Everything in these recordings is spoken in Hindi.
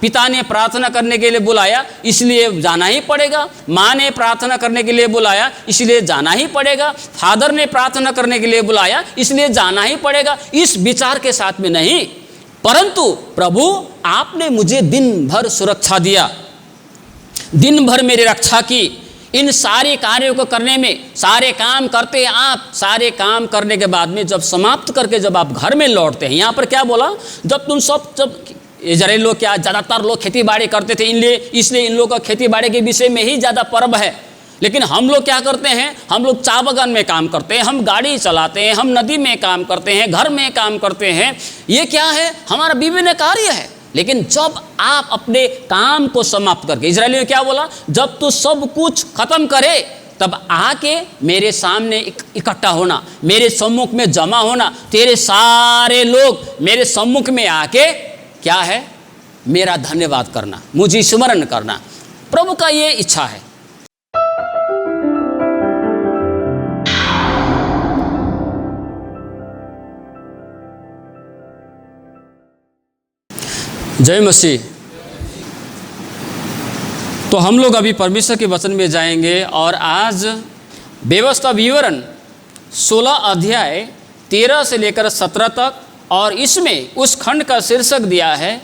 पिता ने प्रार्थना करने के लिए बुलाया इसलिए जाना ही पड़ेगा, माँ ने प्रार्थना करने के लिए बुलाया इसलिए जाना ही पड़ेगा, फादर ने प्रार्थना करने के लिए बुलाया इसलिए जाना ही पड़ेगा, इस विचार के साथ में नहीं। परंतु प्रभु आपने मुझे दिन भर सुरक्षा दिया, दिन भर मेरी रक्षा की, इन सारे कार्यों को करने में सारे काम करते हैं आप। सारे काम करने के बाद में जब समाप्त करके जब आप घर में लौटते हैं, यहाँ पर क्या बोला, जब इजराइल लोग क्या ज़्यादातर लोग खेती बाड़ी करते थे, इसलिए इन लोगों का खेती बाड़ी के विषय में ही ज़्यादा पर्व है। लेकिन हम लोग क्या करते हैं, हम लोग चाय बागान में काम करते हैं, हम गाड़ी चलाते हैं, हम नदी में काम करते हैं, घर में काम करते हैं, ये क्या है, हमारा विभिन्न कार्य है। लेकिन जब आप अपने काम को समाप्त करके, इजराइल ने क्या बोला, जब तू सब कुछ खत्म करे तब आके मेरे सामने इकट्ठा होना, मेरे सम्मुख में जमा होना, तेरे सारे लोग मेरे सम्मुख में आके क्या है, मेरा धन्यवाद करना, मुझे स्मरण करना। प्रभु का ये इच्छा है। जय मसीह। तो हम लोग अभी परमेश्वर के वचन में जाएंगे और आज व्यवस्था विवरण 16 अध्याय 13 से लेकर 17 तक, और इसमें उस खंड का शीर्षक दिया है,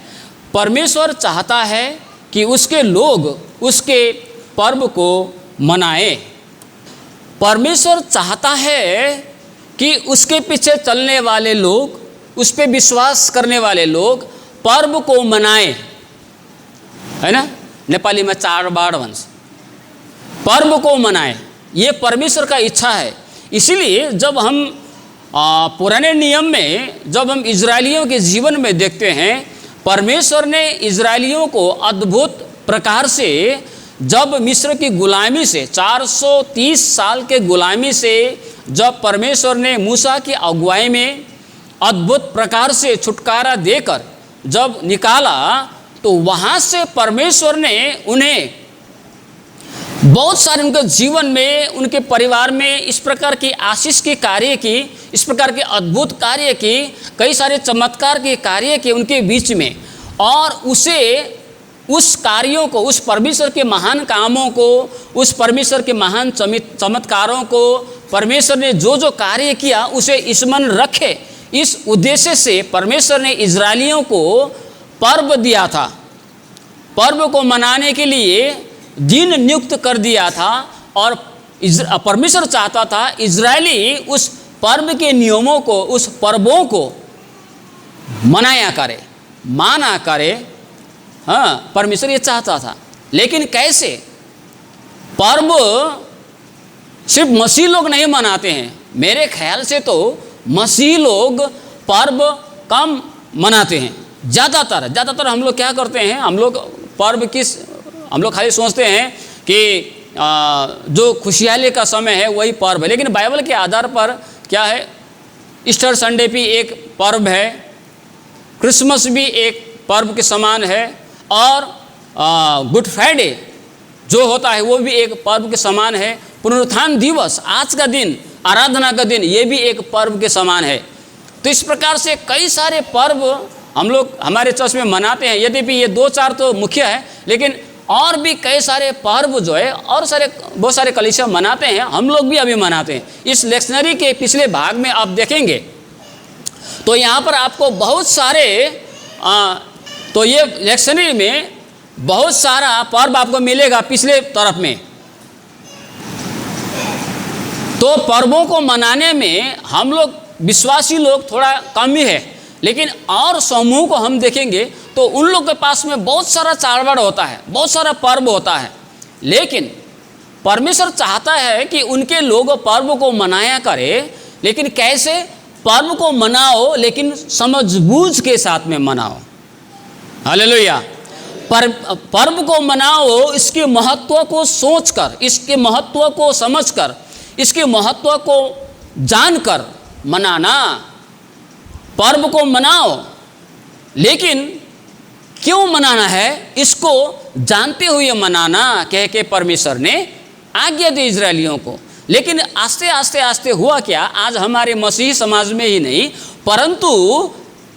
परमेश्वर चाहता है कि उसके लोग उसके पर्व को मनाएं। परमेश्वर चाहता है कि उसके पीछे चलने वाले लोग, उस पर विश्वास करने वाले लोग पर्व को मनाएं, है ना, नेपाली में चाडबाड भन्छ, पर्व को मनाएं, ये परमेश्वर का इच्छा है। इसीलिए जब हम पुराने नियम में जब हम इजरायलियों के जीवन में देखते हैं, परमेश्वर ने इजरायलियों को अद्भुत प्रकार से जब मिस्र की गुलामी से 430 साल के गुलामी से जब परमेश्वर ने मूसा की अगुवाई में अद्भुत प्रकार से छुटकारा देकर जब निकाला, तो वहाँ से परमेश्वर ने उन्हें बहुत सारे उनके जीवन में, उनके परिवार में इस प्रकार की आशीष के कार्य की, इस प्रकार के अद्भुत कार्य की, कई सारे चमत्कार के कार्य के उनके बीच में, और उस कार्यों को, उस परमेश्वर के महान कामों को, उस परमेश्वर के महान चमत्कारों को परमेश्वर ने जो जो कार्य किया उसे स्मरण रखे, इस उद्देश्य से परमेश्वर ने इजरायलियों को पर्व दिया था। पर्व को मनाने के लिए दिन नियुक्त कर दिया था, और परमेश्वर चाहता था इजरायली उस पर्व के नियमों को, उस पर्वों को मनाया करे, माना करे। हाँ, परमेश्वर ये चाहता था। लेकिन कैसे? पर्व सिर्फ मसीह लोग नहीं मनाते हैं। मेरे ख्याल से तो मसीह लोग पर्व कम मनाते हैं। ज़्यादातर हम लोग क्या करते हैं, हम लोग खाली सोचते हैं कि जो खुशहाली का समय है वही पर्व है। लेकिन बाइबल के आधार पर क्या है, ईस्टर संडे भी एक पर्व है, क्रिसमस भी एक पर्व के समान है, और गुड फ्राइडे जो होता है वो भी एक पर्व के समान है। पुनरुत्थान दिवस, आज का दिन, आराधना का दिन, ये भी एक पर्व के समान है। तो इस प्रकार से कई सारे पर्व हम लोग हमारे चर्च में मनाते हैं। यद्यपि ये 2-4 तो मुख्य है, लेकिन और भी कई सारे पर्व जो है और बहुत सारे कलीसिया मनाते हैं, हम लोग भी अभी मनाते हैं। इस लेक्शनरी के पिछले भाग में आप देखेंगे तो यहाँ पर आपको बहुत सारे तो ये लेक्शनरी में बहुत सारा पर्व आपको मिलेगा पिछले तरफ में। तो पर्वों को मनाने में हम लोग विश्वासी लोग थोड़ा कम ही है, लेकिन और समूह को हम देखेंगे तो उन लोग के पास में बहुत सारा चाड़बाड़ होता है, बहुत सारा पर्व होता है। लेकिन परमेश्वर चाहता है कि उनके लोग पर्व को मनाया करें, लेकिन कैसे? पर्व को मनाओ लेकिन समझबूझ के साथ में मनाओ। हालेलुया। पर्व को मनाओ इसके महत्व को सोचकर, इसके महत्व को समझकर, इसके महत्व को जानकर मनाना। पर्व को मनाओ, लेकिन क्यों मनाना है इसको जानते हुए मनाना, कह के परमेश्वर ने आज्ञा दी इजरायलियों को। लेकिन आस्ते आस्ते हुआ क्या, आज हमारे मसीही समाज में ही नहीं परंतु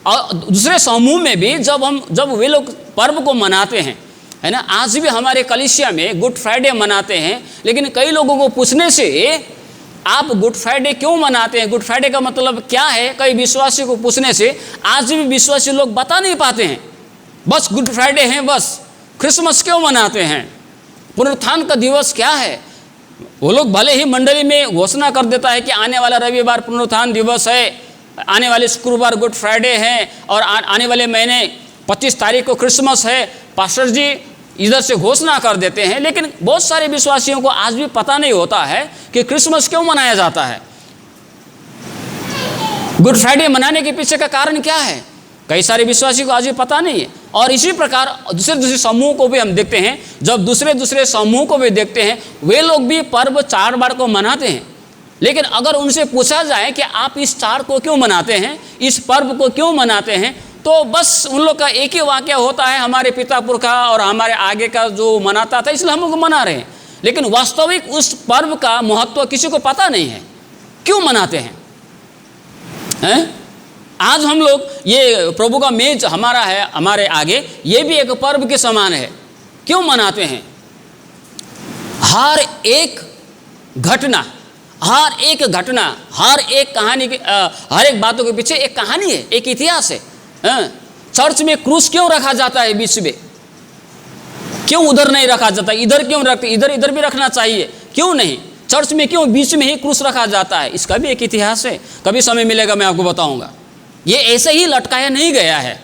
दूसरे समूह में भी जब वे लोग पर्व को मनाते हैं, है ना। आज भी हमारे कलीसिया में गुड फ्राइडे मनाते हैं, लेकिन कई लोगों को पूछने से आप गुड फ्राइडे क्यों मनाते हैं, गुड फ्राइडे का मतलब क्या है, कई विश्वासी को पूछने से आज भी विश्वासी लोग बता नहीं पाते हैं। बस गुड फ्राइडे है, बस क्रिसमस क्यों मनाते हैं, पुनरुत्थान का दिवस क्या है। वो लोग भले ही मंडली में घोषणा कर देता है कि आने वाला रविवार पुनरुत्थान दिवस है, आने वाले शुक्रवार गुड फ्राइडे है और आने वाले महीने 25 तारीख को क्रिसमस है, पास्टर जी इधर से घोषणा कर देते हैं। लेकिन बहुत सारे विश्वासियों को आज भी पता नहीं होता है कि क्रिसमस क्यों मनाया जाता है, गुड फ्राइडे मनाने के पीछे का कारण क्या है। कई सारे विश्वासी को आज भी पता नहीं है। और इसी प्रकार दूसरे समूह को भी हम देखते हैं, जब दूसरे समूह को भी देखते हैं, वे लोग भी पर्व 4 बार को मनाते हैं। लेकिन अगर उनसे पूछा जाए कि आप इस 4 को क्यों मनाते हैं, इस पर्व को क्यों मनाते हैं, तो बस उन लोग का एक ही वाक्य होता है, हमारे पिता पुरखा और हमारे आगे का जो मनाता था इसलिए हम लोग मना रहे हैं। लेकिन वास्तविक उस पर्व का महत्व किसी को पता नहीं है, क्यों मनाते हैं, हैं? आज हम लोग ये प्रभु का मेज हमारा है हमारे आगे, ये भी एक पर्व के समान है। क्यों मनाते हैं? हर एक घटना, हर एक कहानी के हर एक बातों के पीछे एक कहानी है, एक इतिहास है। चर्च में क्रूस क्यों रखा जाता है बीच में, क्यों उधर नहीं रखा जाता, इधर क्यों रखते, इधर भी रखना चाहिए, क्यों नहीं, चर्च में क्यों बीच में ही क्रूस रखा जाता है, इसका भी एक इतिहास है। कभी समय मिलेगा मैं आपको बताऊंगा। ये ऐसे ही लटकाया नहीं गया है,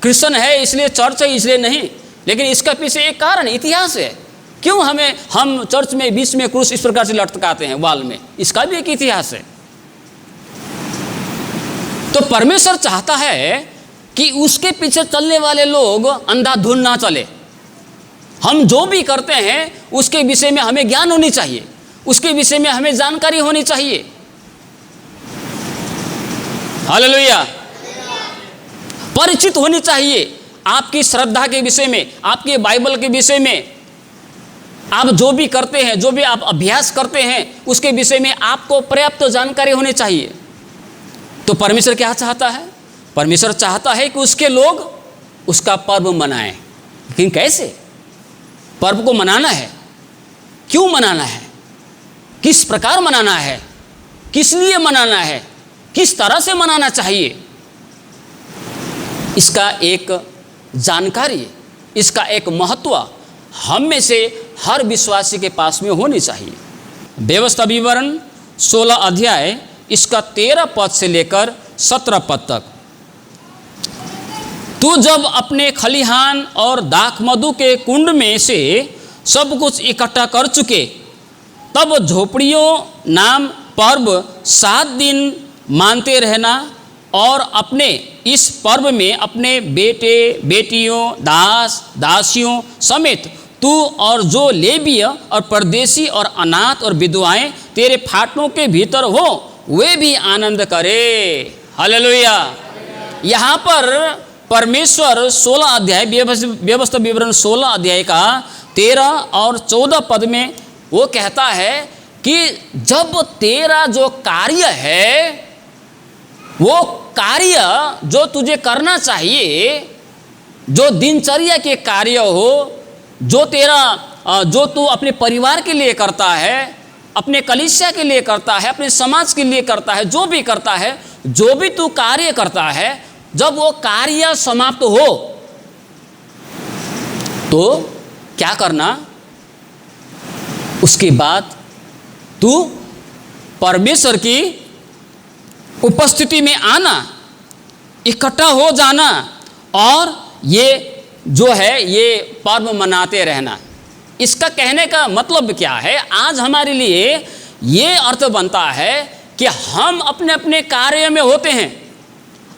क्रिश्चियन है इसलिए चर्च है इसलिए नहीं, लेकिन इसका पीछे एक कारण इतिहास है। क्यों हम चर्च में बीच में क्रूस इस प्रकार से लटकाते हैं वाल में, इसका भी एक इतिहास है। तो परमेश्वर चाहता है कि उसके पीछे चलने वाले लोग अंधाधुंध ना चले। हम जो भी करते हैं उसके विषय में हमें ज्ञान होनी चाहिए, उसके विषय में हमें जानकारी होनी चाहिए। हालेलुया, परिचित होनी चाहिए आपकी श्रद्धा के विषय में, आपके बाइबल के विषय में। आप जो भी करते हैं, जो भी आप अभ्यास करते हैं, उसके विषय में आपको पर्याप्त जानकारी होनी चाहिए। तो परमेश्वर क्या चाहता है? परमेश्वर चाहता है कि उसके लोग उसका पर्व मनाएं। लेकिन कैसे? पर्व को मनाना है, क्यों मनाना है, किस प्रकार मनाना है, किस लिए मनाना है, किस तरह से मनाना चाहिए, इसका एक जानकारी, इसका एक महत्व हम में से हर विश्वासी के पास में होनी चाहिए। व्यवस्था विवरण 16 अध्याय इसका 13 पद से लेकर 17 पद तक। तू जब अपने खलिहान और दाख मधु के कुंड में से सब कुछ इकट्ठा कर चुके, तब झोपड़ियों नाम पर्व 7 दिन मानते रहना और अपने इस पर्व में अपने बेटे बेटियों दास दासियों समेत तू और जो लेवीय और परदेशी और अनाथ और विधवाएं तेरे फाटकों के भीतर हो वे भी आनंद करे। हालेलुया। यहाँ पर परमेश्वर 16 अध्याय व्यवस्था विवरण 16 अध्याय का 13 और 14 पद में वो कहता है कि जब तेरा जो कार्य है, वो कार्य जो तुझे करना चाहिए, जो दिनचर्या के कार्य हो, जो तू अपने परिवार के लिए करता है, अपने कलीसिया के लिए करता है, अपने समाज के लिए करता है, जो भी करता है, जो भी तू कार्य करता है, जब वो कार्य समाप्त हो तो क्या करना? उसके बाद तू परमेश्वर की उपस्थिति में आना, इकट्ठा हो जाना और ये जो है ये पर्व मनाते रहना। इसका कहने का मतलब क्या है? आज हमारे लिए ये अर्थ बनता है कि हम अपने अपने कार्य में होते हैं।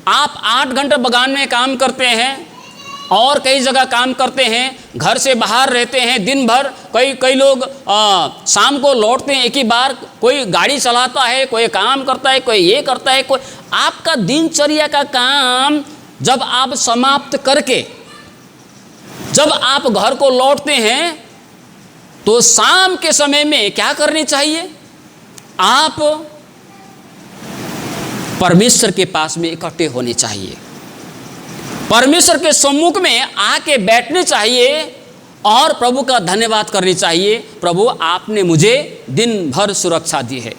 आप 8 घंटे बगान में काम करते हैं और कई जगह काम करते हैं, घर से बाहर रहते हैं दिन भर। कई लोग शाम को लौटते हैं एक ही बार, कोई गाड़ी चलाता है, कोई काम करता है, कोई ये करता है, कोई आपका दिनचर्या का काम जब आप समाप्त करके जब आप घर को लौटते हैं तो शाम के समय में क्या करनी चाहिए? आप परमेश्वर के पास में इकट्ठे होने चाहिए। परमेश्वर के सम्मुख में आके बैठने चाहिए और प्रभु का धन्यवाद करनी चाहिए। प्रभु आपने मुझे दिन भर सुरक्षा दी है,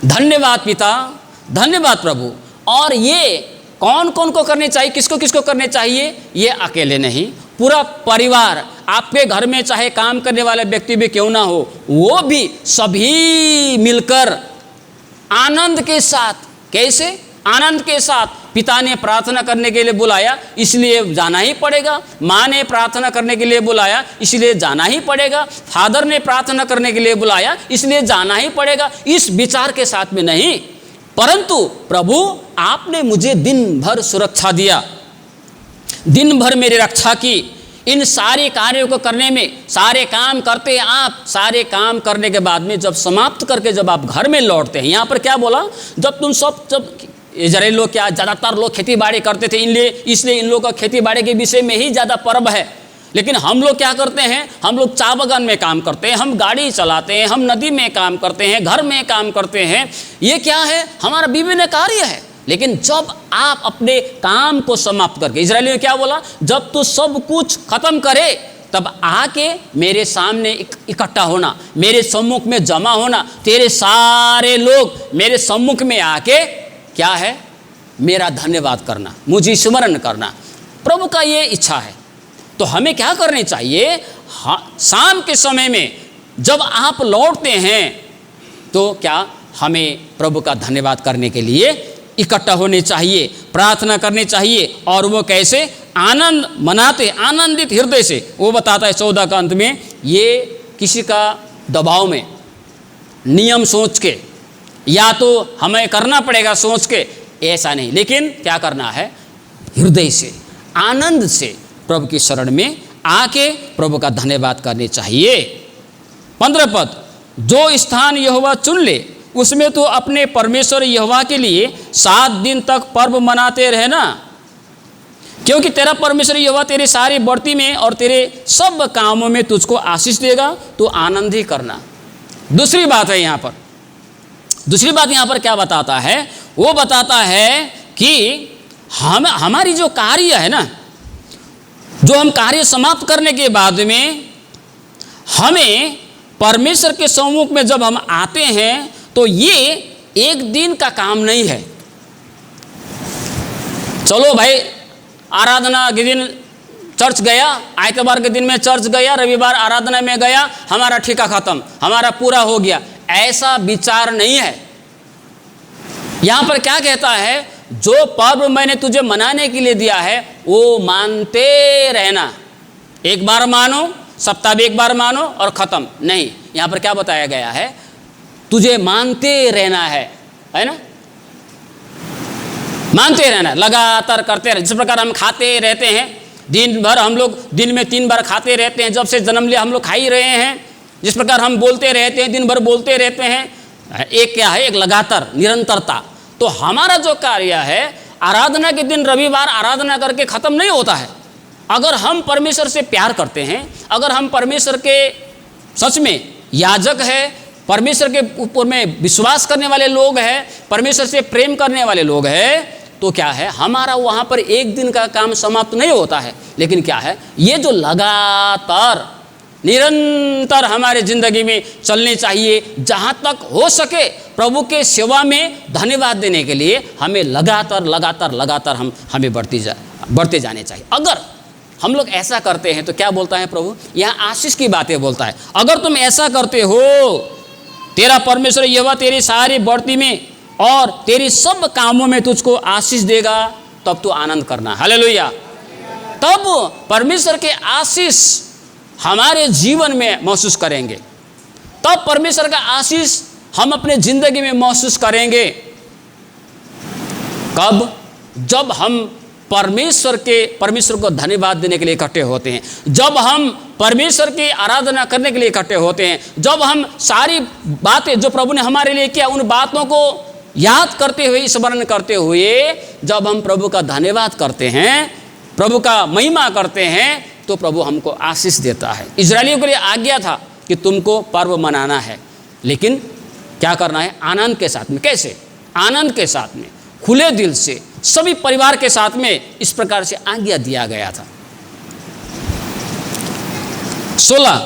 धन्यवाद पिता, धन्यवाद प्रभु। और ये कौन कौन को करनी चाहिए, किसको किसको करने चाहिए? ये अकेले नहीं, पूरा परिवार, आपके घर में चाहे काम करने वाले व्यक्ति भी क्यों ना हो, वो भी सभी मिलकर आनंद के साथ। कैसे? आनंद के साथ। पिता ने प्रार्थना करने के लिए बुलाया, इसलिए जाना ही पड़ेगा। माँ ने प्रार्थना करने के लिए बुलाया, इसलिए जाना ही पड़ेगा। फादर ने प्रार्थना करने के लिए बुलाया, इसलिए जाना ही पड़ेगा। इस विचार के साथ में नहीं, परंतु प्रभु आपने मुझे दिन भर सुरक्षा दिया, दिन भर मेरी रक्षा की। इन सारे कार्यों को करने में, सारे काम करते हैं आप, सारे काम करने के बाद में जब समाप्त करके जब आप घर में लौटते हैं, यहाँ पर क्या बोला? जब इजराइल लोग, क्या ज़्यादातर लोग खेती बाड़ी करते थे, इसलिए इन लोगों का खेती बाड़ी के विषय में ही ज़्यादा पर्व है। लेकिन हम लोग क्या करते हैं? हम लोग चाय बागान में काम करते हैं, हम गाड़ी चलाते हैं, हम नदी में काम करते हैं, घर में काम करते हैं। ये क्या है? हमारा विभिन्न कार्य है। लेकिन जब आप अपने काम को समाप्त करके, इजराइली ने क्या बोला? जब तू सब कुछ खत्म करे तब आके मेरे सामने इकट्ठा होना, मेरे सम्मुख में जमा होना। तेरे सारे लोग मेरे सम्मुख में आके क्या है? मेरा धन्यवाद करना, मुझे स्मरण करना। प्रभु का ये इच्छा है। तो हमें क्या करनी चाहिए? शाम के समय में जब आप लौटते हैं तो क्या हमें प्रभु का धन्यवाद करने के लिए इकट्ठा होने चाहिए, प्रार्थना करनी चाहिए। और वो कैसे? आनंद मनाते, आनंदित हृदय से। वो बताता है 14 का अंत में, ये किसी का दबाव में, नियम सोच के, या तो हमें करना पड़ेगा सोच के, ऐसा नहीं, लेकिन क्या करना है? हृदय से, आनंद से प्रभु की शरण में आके प्रभु का धन्यवाद करने चाहिए। 15 पद, जो स्थान यहोवा चुन ले उसमें तो अपने परमेश्वर यहोवा के लिए 7 दिन तक पर्व मनाते रहना, क्योंकि तेरा परमेश्वर यहोवा तेरे सारी बढ़ती में और तेरे सब कामों में तुझको आशीष देगा। तो आनंद ही करना। दूसरी बात है यहाँ पर, दूसरी बात यहाँ पर क्या बताता है? वो बताता है कि हमारी जो कार्य है ना, जो हम कार्य समाप्त करने के बाद में हमें परमेश्वर के सम्मुख में जब हम आते हैं तो ये एक दिन का काम नहीं है। चलो भाई, आराधना के दिन चर्च गया, आइतवार के दिन में चर्च गया, रविवार आराधना में गया, हमारा ठेका खत्म, हमारा पूरा हो गया, ऐसा विचार नहीं है। यहाँ पर क्या कहता है? जो पर्व मैंने तुझे मनाने के लिए दिया है वो मानते रहना। एक बार मानो, सप्ताह में एक बार मानो और ख़त्म नहीं। यहाँ पर क्या बताया गया है? तुझे मानते रहना है ना? मानते रहना, लगातार करते रहना। जिस प्रकार हम खाते रहते हैं, दिन भर हम लोग दिन में 3 बार खाते रहते हैं, जब से जन्म लिया हम लोग खा ही रहे हैं। जिस प्रकार हम बोलते रहते हैं, दिन भर बोलते रहते हैं, एक क्या है? एक लगातार निरंतरता। तो हमारा जो कार्य है, आराधना के दिन रविवार आराधना करके ख़त्म नहीं होता है। अगर हम परमेश्वर से प्यार करते हैं, अगर हम परमेश्वर के सच में याजक है, परमेश्वर के ऊपर में विश्वास करने वाले लोग हैं, परमेश्वर से प्रेम करने वाले लोग हैं, तो क्या है? हमारा वहाँ पर एक दिन का काम समाप्त नहीं होता है। लेकिन क्या है? ये जो लगातार निरंतर हमारे ज़िंदगी में चलनी चाहिए। जहाँ तक हो सके प्रभु के सेवा में धन्यवाद देने के लिए हमें लगातार हमें बढ़ते जाने चाहिए। अगर हम लोग ऐसा करते हैं तो क्या बोलता है प्रभु? यहाँ आशीष की बातें बोलता है। अगर तुम ऐसा करते हो, तेरा परमेश्वर यहोवा तेरी सारी बढ़ती में और तेरी सब कामों में तुझको आशीष देगा, तब तू आनंद करना। हालेलुया। तब परमेश्वर के आशीष हमारे जीवन में महसूस करेंगे, तब परमेश्वर का आशीष हम अपने जिंदगी में महसूस करेंगे। कब? जब हम परमेश्वर को धन्यवाद देने के लिए इकट्ठे होते हैं, जब हम परमेश्वर की आराधना करने के लिए इकट्ठे होते हैं, जब हम सारी बातें जो प्रभु ने हमारे लिए किया उन बातों को याद करते हुए, स्मरण करते हुए जब हम प्रभु का धन्यवाद करते हैं, प्रभु का महिमा करते हैं, तो प्रभु हमको आशीष देता है। इजरायलियों के लिए आज्ञा था कि तुमको पर्व मनाना है, लेकिन क्या करना है? आनंद के साथ में। कैसे? आनंद के साथ में, खुले दिल से, सभी परिवार के साथ में इस प्रकार से आज्ञा दिया गया था। 16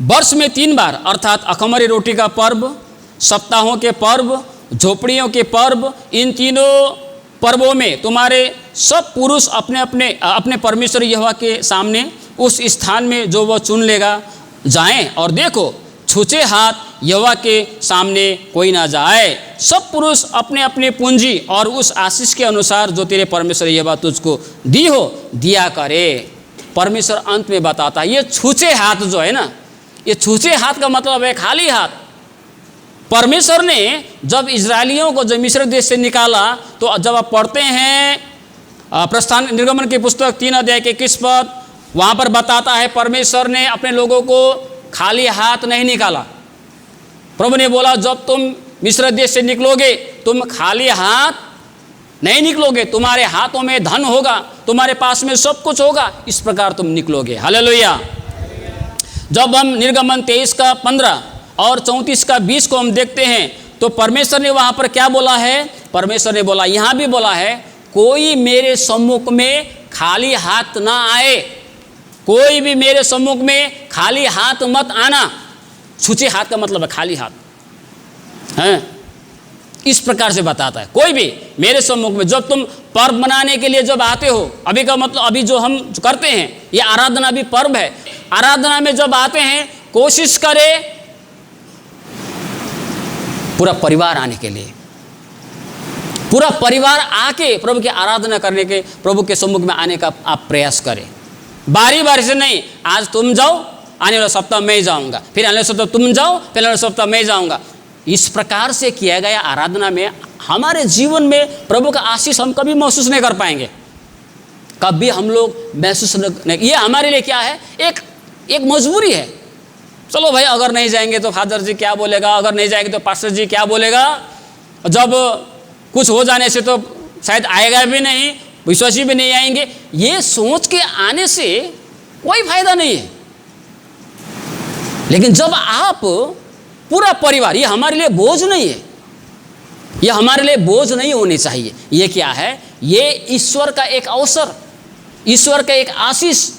वर्ष में 3 बार अर्थात अखमरी रोटी का पर्व, सप्ताहों के पर्व, झोपड़ियों के पर्व, इन तीनों पर्वों में तुम्हारे सब पुरुष अपने अपने अपने परमेश्वर यहोवा के सामने उस स्थान में जो वह चुन लेगा जाएं, और देखो छूछे हाथ यहोवा के सामने कोई ना जाए। सब पुरुष अपने अपने पूंजी और उस आशीष के अनुसार जो तेरे परमेश्वर यहोवा तुझको दी हो दिया करे। परमेश्वर अंत में बताता है, ये छूछे हाथ जो है ना, ये छूछे हाथ का मतलब है खाली हाथ। परमेश्वर ने जब इजरायलियों को जब मिस्र देश से निकाला, तो जब आप पढ़ते हैं प्रस्थान निर्गमन की पुस्तक 3 अध्याय के 21 पद, वहाँ पर बताता है परमेश्वर ने अपने लोगों को खाली हाथ नहीं निकाला। प्रभु ने बोला जब तुम मिस्र देश से निकलोगे तुम खाली हाथ नहीं निकलोगे, तुम्हारे हाथों में धन होगा, तुम्हारे पास में सब कुछ होगा, इस प्रकार तुम निकलोगे। हालेलुया। जब हम निर्गमन 23 का 15 और 34 का 20 को हम देखते हैं तो परमेश्वर ने वहाँ पर क्या बोला है? परमेश्वर ने बोला, यहाँ भी बोला है, कोई मेरे सम्मुख में खाली हाथ ना आए, कोई भी मेरे सम्मुख में खाली हाथ मत आना। छूछे हाथ का मतलब है खाली हाथ है, इस प्रकार से बताता है। कोई भी मेरे सम्मुख में, जब तुम पर्व मनाने के लिए जब आते हो, अभी का मतलब अभी जो हम करते हैं ये आराधना भी पर्व है, आराधना में जब आते हैं कोशिश करें पूरा परिवार आने के लिए, पूरा परिवार आके प्रभु की आराधना करने के, प्रभु के सम्मुख में आने का आप प्रयास करें। बारी बारी से नहीं, आज तुम जाओ, आने वाला सप्ताह मैं जाऊंगा, फिर आने वाला सप्ताह तुम जाओ, फिर आने वाला सप्ताह मैं जाऊंगा। इस प्रकार से किया गया आराधना में हमारे जीवन में प्रभु का आशीष हम कभी महसूस नहीं कर पाएंगे, कभी हम लोग महसूस नहीं। ये हमारे लिए क्या है? एक मजबूरी है। चलो भाई, अगर नहीं जाएंगे तो फादर जी क्या बोलेगा, अगर नहीं जाएंगे तो पास्टर जी क्या बोलेगा, जब कुछ हो जाने से तो शायद आएगा भी नहीं, विश्वासी भी नहीं आएंगे, ये सोच के आने से कोई फायदा नहीं है। लेकिन जब आप पूरा परिवार, ये हमारे लिए बोझ नहीं है, ये हमारे लिए बोझ नहीं होनी चाहिए। ये क्या है? ये ईश्वर का एक अवसर, ईश्वर का एक आशीष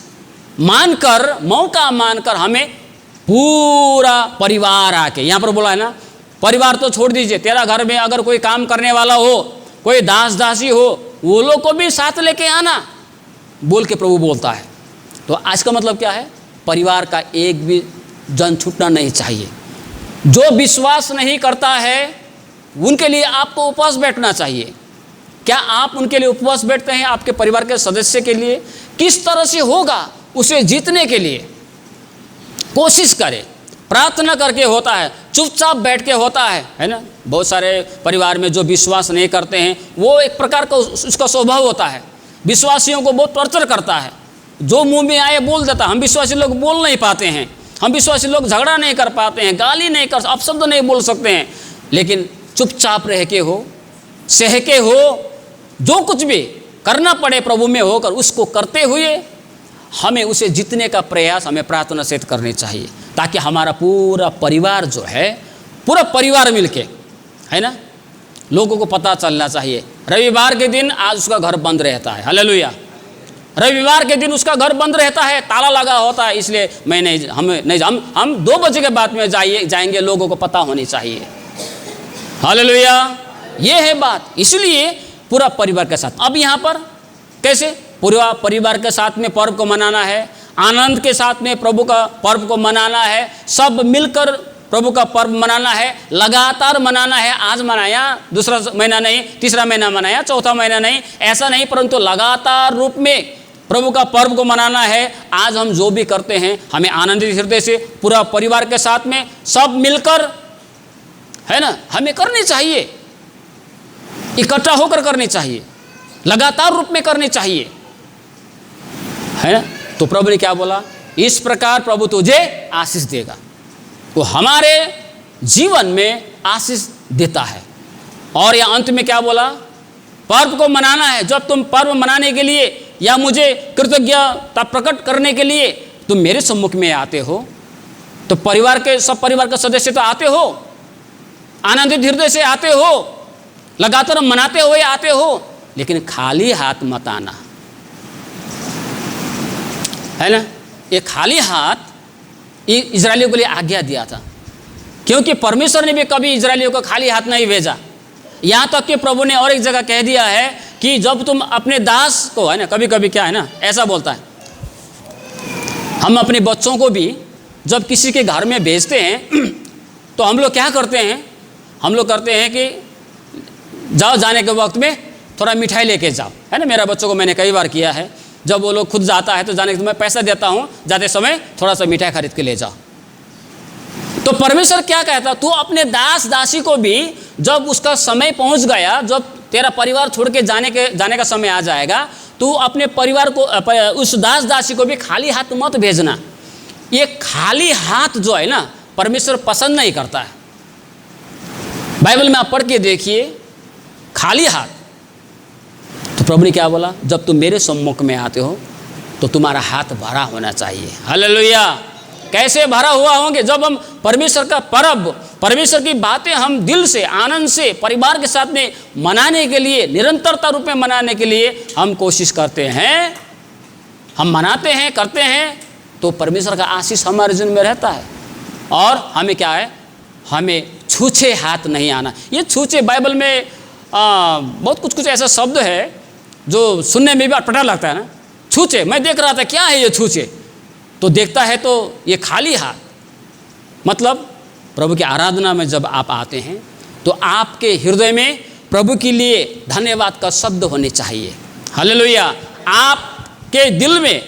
मानकर, मौका मानकर हमें पूरा परिवार आके, यहाँ पर बोला है ना, परिवार तो छोड़ दीजिए, तेरा घर में अगर कोई काम करने वाला हो, कोई दास दासी हो, वो लोग को भी साथ लेके आना बोल के प्रभु बोलता है। तो आज का मतलब क्या है? परिवार का एक भी जन छूटना नहीं चाहिए। जो विश्वास नहीं करता है उनके लिए आपको उपवास बैठना चाहिए। क्या आप उनके लिए उपवास बैठते हैं? आपके परिवार के सदस्य के लिए किस तरह से होगा उसे जीतने के लिए कोशिश करें। प्रार्थना करके होता है, चुपचाप बैठ के होता है ना। बहुत सारे परिवार में जो विश्वास नहीं करते हैं, वो एक प्रकार का उसका स्वभाव होता है, विश्वासियों को बहुत टॉर्चर करता है, जो मुंह में आए बोल देता है। हम विश्वासी लोग बोल नहीं पाते हैं, हम विश्वासी लोग झगड़ा नहीं कर पाते हैं, गाली नहीं कर, अपशब्द नहीं बोल सकते हैं, लेकिन चुपचाप रह के हो, सह के हो, जो कुछ भी करना पड़े प्रभु में होकर उसको करते हुए हमें उसे जीतने का प्रयास, हमें प्रार्थना से करनी चाहिए, ताकि हमारा पूरा परिवार जो है, पूरा परिवार मिलके, है ना, लोगों को पता चलना चाहिए। रविवार के दिन आज उसका घर बंद रहता है, हालेलुया। रविवार के दिन उसका घर बंद रहता है, ताला लगा होता है, इसलिए मैं नहीं, हम 2 बजे के बाद में जाएंगे, लोगों को पता होनी चाहिए, हालेलुया। ये है बात। इसलिए पूरा परिवार के साथ। अब यहाँ पर कैसे पूरा परिवार के साथ में पर्व को मनाना है, आनंद के साथ में प्रभु का पर्व को मनाना है, सब मिलकर प्रभु का पर्व मनाना है, लगातार मनाना है। आज मनाया, दूसरा महीना नहीं, तीसरा महीना मनाया, चौथा महीना नहीं, ऐसा नहीं, परंतु लगातार रूप में प्रभु का पर्व को मनाना है। आज हम जो भी करते हैं हमें आनंदित हृदय से पूरा परिवार के साथ में सब मिलकर, है ना, हमें करनी चाहिए, इकट्ठा होकर करनी चाहिए, लगातार रूप में करनी चाहिए, है ना। तो प्रभु ने क्या बोला? इस प्रकार प्रभु तुझे आशीष देगा। वो हमारे जीवन में आशीष देता है। और यह अंत में क्या बोला? पर्व को मनाना है। जब तुम पर्व मनाने के लिए या मुझे कृतज्ञता प्रकट करने के लिए तुम मेरे सम्मुख में आते हो, तो परिवार के सब परिवार के सदस्य तो आते हो, आनंदित हृदय से आते हो, लगातार मनाते हुए आते हो, लेकिन खाली हाथ मत आना, है ना। ये खाली हाथ ये इजरायलियों के लिए आज्ञा दिया था, क्योंकि परमेश्वर ने भी कभी इजरायलियों को खाली हाथ नहीं भेजा। यहाँ तक कि प्रभु ने और एक जगह कह दिया है कि जब तुम अपने दास को, है ना, कभी कभी क्या है ना, ऐसा बोलता है, हम अपने बच्चों को भी जब किसी के घर में भेजते हैं तो हम लोग क्या करते हैं, हम लोग करते हैं कि जाओ, जाने के वक्त में थोड़ा मिठाई लेके जाओ, है ना। मेरा बच्चों को मैंने कई बार किया है, जब वो लोग खुद जाता है तो जाने के समय मैं पैसा देता हूँ, जाते समय थोड़ा सा मिठाई खरीद के ले जाओ। तो परमेश्वर क्या कहता, तू अपने दास दासी को भी जब उसका समय पहुंच गया, जब तेरा परिवार छोड़ के जाने का समय आ जाएगा, तू अपने परिवार को, उस दास दासी को भी खाली हाथ मत भेजना। ये खाली हाथ जो है ना, परमेश्वर पसंद नहीं करता है। बाइबल में आप पढ़ के देखिए, खाली हाथ। तो प्रभु ने क्या बोला, जब तुम मेरे सम्मुख में आते हो तो तुम्हारा हाथ भरा होना चाहिए। हालेलुया। कैसे भरा हुआ होंगे, जब हम परमेश्वर का पर्व, परमेश्वर की बातें हम दिल से, आनंद से, परिवार के साथ में मनाने के लिए, निरंतरता रूप में मनाने के लिए हम कोशिश करते हैं, हम मनाते हैं, करते हैं, तो परमेश्वर का आशीष हमारे जीवन में रहता है। और हमें क्या है, हमें छूछे हाथ नहीं आना। ये छूछे, बाइबल में बहुत कुछ ऐसा शब्द है जो सुनने में भी अटपटा लगता है ना। छूछे, मैं देख रहा था क्या है ये छूछे, तो देखता है तो ये खाली हाथ, मतलब प्रभु की आराधना में जब आप आते हैं तो आपके हृदय में प्रभु के लिए धन्यवाद का शब्द होने चाहिए। हालेलुया। आपके दिल में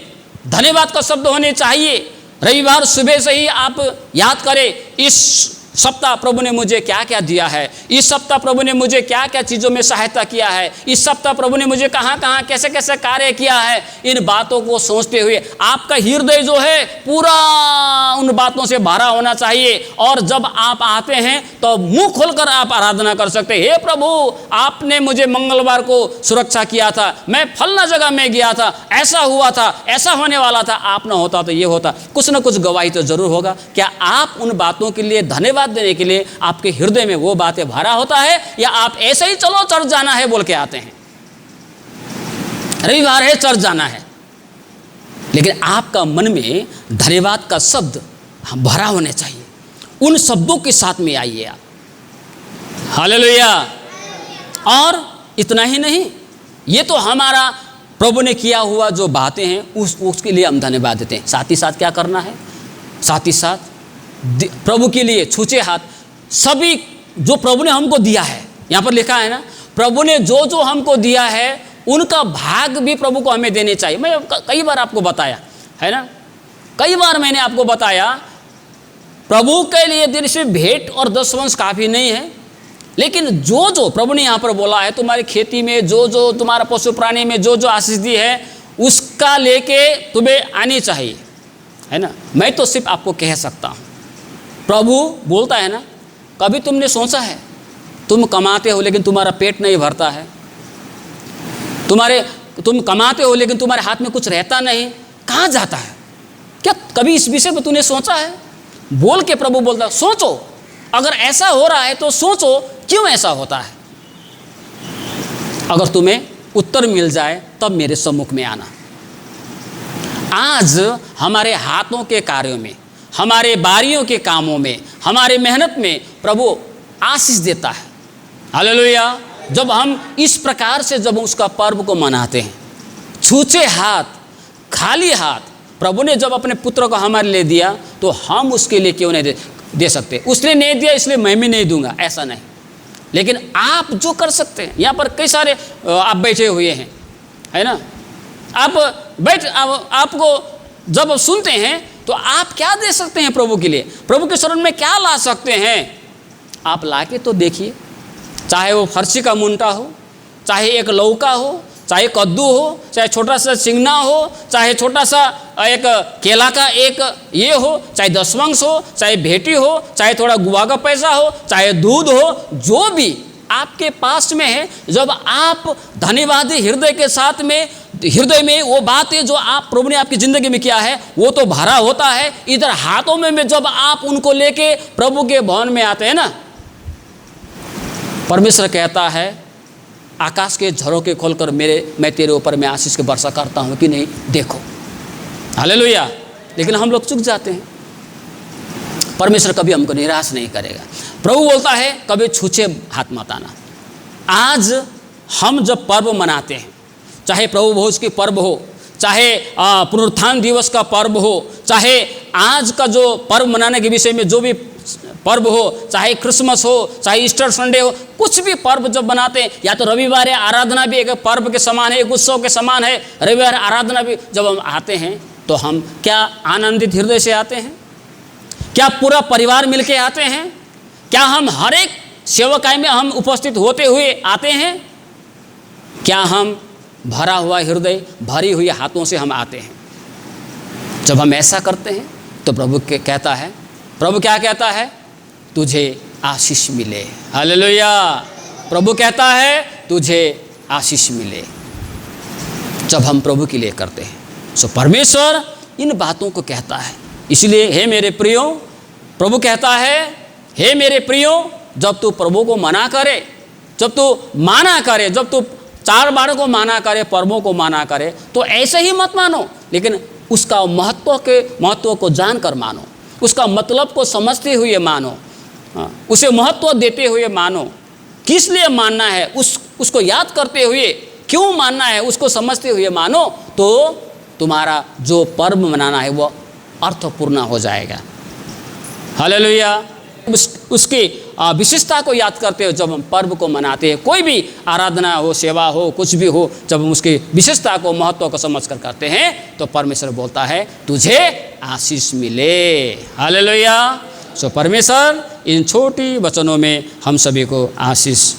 धन्यवाद का शब्द होने चाहिए। रविवार सुबह से ही आप याद करें, इस सप्ताह प्रभु ने मुझे क्या क्या दिया है, इस सप्ताह प्रभु ने मुझे क्या क्या चीज़ों में सहायता किया है, इस सप्ताह प्रभु ने मुझे कहाँ कहाँ कैसे कैसे कार्य किया है। इन बातों को सोचते हुए आपका हृदय जो है पूरा उन बातों से भरा होना चाहिए। और जब आप आते हैं तो मुंह खोलकर आप आराधना कर सकते हैं, हे प्रभु, आपने मुझे मंगलवार को सुरक्षा किया था, मैं फलना जगह में गया था, ऐसा हुआ था, ऐसा होने वाला था, आप ना होता तो ये होता। कुछ ना कुछ गवाही तो जरूर होगा। क्या आप उन बातों के लिए धन्यवाद देने के लिए आपके हृदय में वो बातें भरा होता है, या आप ऐसे ही चलो चर्च जाना है बोल के आते हैं, रविवार है चर्च जाना है, लेकिन आपका मन में धन्यवाद का शब्द भरा होने चाहिए। उन शब्दों के साथ में आइए आप। हालेलुया। और इतना ही नहीं, ये तो हमारा प्रभु ने किया हुआ जो बातें हैं उसके लिए हम धन्यवाद देते हैं। साथ ही साथ क्या करना है, साथ ही साथ प्रभु के लिए छूछे हाथ, सभी जो प्रभु ने हमको दिया है, यहाँ पर लिखा है ना, प्रभु ने जो जो हमको दिया है उनका भाग भी प्रभु को हमें देने चाहिए। मैं कई बार आपको बताया है ना, कई बार मैंने आपको बताया, प्रभु के लिए दिन से भेंट और दशवंश काफ़ी नहीं है, लेकिन जो जो प्रभु ने यहाँ पर बोला है, तुम्हारी खेती में जो जो, तुम्हारा पशु प्राणी में जो जो आशीष दी है, उसका लेके तुम्हें आनी चाहिए, है ना। मैं तो सिर्फ आपको कह सकता हूँ, प्रभु बोलता है ना, कभी तुमने सोचा है, तुम कमाते हो लेकिन तुम्हारा पेट नहीं भरता है, तुम कमाते हो लेकिन तुम्हारे हाथ में कुछ रहता नहीं, कहाँ जाता है? क्या कभी इस विषय पर तूने सोचा है? बोल के प्रभु बोलता, सोचो, अगर ऐसा हो रहा है तो सोचो क्यों ऐसा होता है। अगर तुम्हें उत्तर मिल जाए तब मेरे सम्मुख में आना। आज हमारे हाथों के कार्यों में, हमारे बारियों के कामों में, हमारे मेहनत में प्रभु आशीष देता है। हालेलुया। जब हम इस प्रकार से जब उसका पर्व को मनाते हैं, छूछे हाथ, खाली हाथ, प्रभु ने जब अपने पुत्र को हमारे लिए दिया तो हम उसके लिए क्यों नहीं दे सकते? उसने नहीं दिया इसलिए मैं भी नहीं दूंगा, ऐसा नहीं। लेकिन आप जो कर सकते हैं, यहाँ पर कई सारे आप बैठे हुए हैं, है ना, आपको जब सुनते हैं तो आप क्या दे सकते हैं प्रभु के लिए? प्रभु के शरण में क्या ला सकते हैं? आप लाके तो देखिए, चाहे वो फर्सी का मुंटा हो, चाहे एक लौका हो, चाहे कद्दू हो, चाहे छोटा सा चिंगना हो, चाहे छोटा सा एक केला का एक ये हो, चाहे दशवंश हो, चाहे भेंटी हो, चाहे थोड़ा गुआ का पैसा हो, चाहे दूध हो, जो भी आपके पास में है, जब आप धन्यवादी हृदय के साथ में, हृदय में वो बातें जो आप प्रभु ने आपकी ज़िंदगी में किया है वो तो भरा होता है। इधर हाथों में जब आप उनको लेके प्रभु के भवन में आते हैं ना, परमेश्वर कहता है आकाश के झरोखे खोलकर मैं तेरे ऊपर मैं आशीष के वर्षा करता हूँ कि नहीं, देखो। हालेलुया। लेकिन हम लोग चूक जाते हैं। परमेश्वर कभी हमको निराश नहीं करेगा। प्रभु बोलता है कभी छूछे हाथ मत आना। आज हम जब पर्व मनाते हैं, चाहे प्रभु भोज की पर्व हो, चाहे पुनरुत्थान दिवस का पर्व हो, चाहे आज का जो पर्व मनाने के विषय में जो भी पर्व हो, चाहे क्रिसमस हो, चाहे ईस्टर संडे हो, कुछ भी पर्व जब बनाते हैं, या तो रविवार आराधना भी एक पर्व के समान है, एक उत्सव के समान है। रविवार आराधना भी जब हम आते हैं तो हम क्या आनंदित हृदय से आते हैं? क्या पूरा परिवार मिलके आते हैं? क्या हम हर एक सेवकाई में हम उपस्थित होते हुए आते हैं? क्या हम भरा हुआ हृदय, भरी हुई हाथों से हम आते हैं? जब हम ऐसा करते हैं तो प्रभु कहता है, प्रभु क्या कहता है? तुझे आशीष मिले। हालेलुया। प्रभु कहता है तुझे आशीष मिले जब हम प्रभु के लिए करते हैं। सो परमेश्वर इन बातों को कहता है। इसलिए हे मेरे प्रियो, प्रभु कहता है, हे मेरे प्रियो, जब तू प्रभु को मना करे, जब तू माना करे, जब तू 4 बार को माना करे, पर्वों को माना करे, तो ऐसे ही मत मानो, लेकिन उसका महत्व को जानकर मानो, उसका मतलब को समझते हुए मानो, उसे महत्व देते हुए मानो। किस लिए मानना है उसको याद करते हुए, क्यों मानना है उसको समझते हुए मानो, तो तुम्हारा जो पर्व मनाना है वो अर्थपूर्ण हो जाएगा। हालेलुया। उसकी विशेषता को याद करते हो जब हम पर्व को मनाते हैं, कोई भी आराधना हो, सेवा हो, कुछ भी हो, जब हम उसकी विशेषता को, महत्व को समझ कर करते हैं तो परमेश्वर बोलता है तुझे आशीष मिले। हालेलुया। सो परमेश्वर इन छोटी वचनों में हम सभी को आशीष